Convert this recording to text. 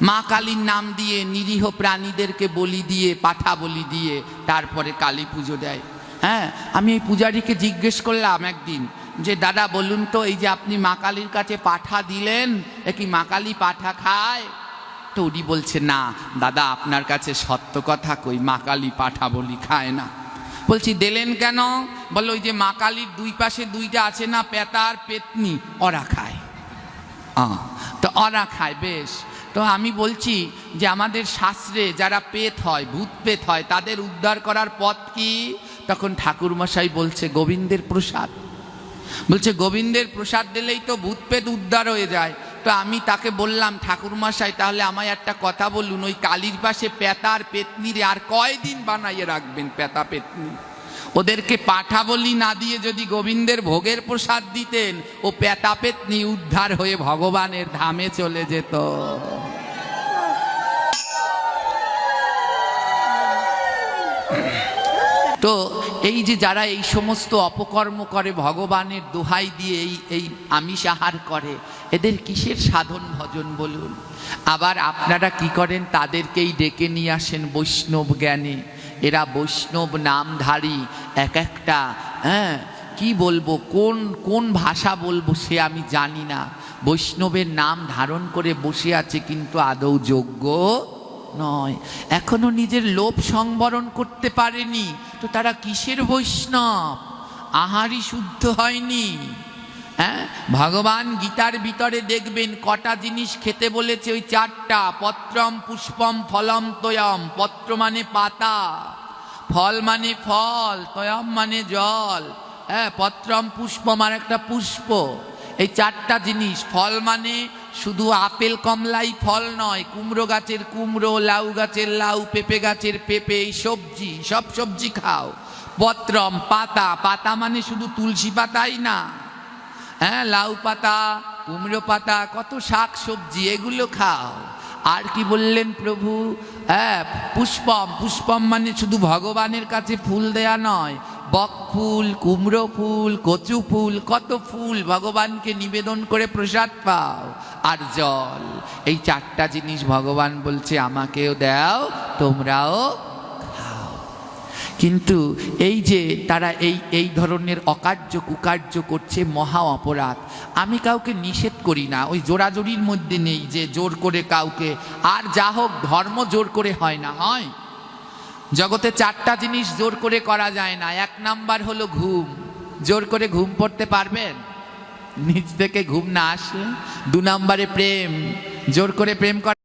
মা কালীর নাম দিয়ে নিরীহ প্রাণীদেরকে বলি দিয়ে, পাঠা বলি দিয়ে তারপরে কালী পুজো দেয়। হ্যাঁ, আমি এই পূজারীকে জিজ্ঞেস করলাম একদিন যে দাদা বলুন তো, এই যে আপনি মা কালীর কাছে পাঠা দিলেন, এ কি মা কালী পাঠা খায়? তো উনি বলছে, না দাদা, আপনার কাছে সত্য কথা কই, মা কালী পাঠা বলি খায় না। বলছি দিলেন কেন? বললো ওই যে মা কালীর দুই পাশে দুইটা আছে না, পেতা আর পেতনি, ওরা খায়। তো ওরা খায়, বেশ। তো আমি বলছি যে আমাদের শাস্ত্রে যারা পেত হয়, ভূত পেত হয়, তাদের উদ্ধার করার পথ কি? তখন ঠাকুরমশাই বলছে গোবিন্দের প্রসাদ। বলছে গোবিন্দের প্রসাদ দিলেই তো ভূত পেত উদ্ধার হয়ে যায়। তো আমি তাকে বললাম, ঠাকুরমশাই তাহলে আমায় একটা কথা বলুন, ওই কালীর পাশে পেতার পেতনিরে আর কয়দিন বানাইয়ে রাখবেন? পেতা পেতনি ওদেরকে পাঠা বলি না দিয়ে যদি গোবিন্দের ভোগের প্রসাদ দিতেন, ও পেতা পেতনি উদ্ধার হয়ে ভগবানের ধামে চলে যেত। তো এই যে যারা এই সমস্ত অপকর্ম করে, ভগবানের দোহাই দিয়ে এই আমিষ আহার করে, এদের কিসের সাধন ভজন বলুন? আবার আপনারা কি করেন? তাদেরকেই ডেকে নিয়ে আসেন বৈষ্ণব জ্ঞানে। এরা বৈষ্ণব নামধারী, এক একটা, হ্যাঁ কি বলবো, কোন ভাষা বলবো সে আমি জানি না। বৈষ্ণবের নাম ধারণ করে বসে আছে, কিন্তু আদৌ যোগ্য নয়, এখনো নিজের লোভ সংবরণ করতে পারেনি। তো তারা কিসের বৈষ্ণব? আহারই শুদ্ধ হয়নি। হ্যাঁ, ভগবান গীতার ভিতরে দেখবেন কটা জিনিস খেতে বলেছে, ওই চারটা। পত্রম পুষ্পম ফলম তয়ম। পত্র মানে পাতা, ফল মানে ফল, তয়ম মানে জল। হ্যাঁ, পত্রম পুষ্পম আর একটা পুষ্প, এই চারটা জিনিস। ফল মানে শুধু আপেল কমলাই ফল নয়, কুমড়ো গাছের কুমড়ো, লাউ গাছের লাউ, পেঁপে গাছের পেঁপে, এই সবজি, সব সবজি খাও। পত্রম পাতা, পাতা মানে শুধু তুলসী পাতাই না, হ্যাঁ লাউ পাতা, কুমড়ো পাতা, কত শাক সবজি, এগুলো খাও। আর কি বললেন প্রভু? হ্যাঁ, পুষ্পম, পুষ্পম মানে শুধু ভগবানের কাছে ফুল দেয়া নয়, বক ফুল, কুমড়ো ফুল, কচু ফুল, কত ফুল ভগবানকে নিবেদন করে প্রসাদ পাও। আর জল, এই চারটা জিনিস ভগবান বলছে আমাকেও দাও, তোমরাও খাও। কিন্তু এই যে তারা এই ধরনের অকার্য কুকার্য করছে, মহা অপরাধ। আমি কাউকে নিষেধ করি না, ওই জোরাজোরির মধ্যে নেই যে জোর করে কাউকে। আর যা হোক, ধর্ম জোর করে হয় না, হয় জগতে চারটা জিনিস জোর করে করা যায় না। এক নাম্বার হলো ঘুম। জোর করে ঘুম পড়তে পারবেন? নিজ থেকে ঘুম না আসে। দু নম্বরে প্রেম, জোর করে প্রেম করা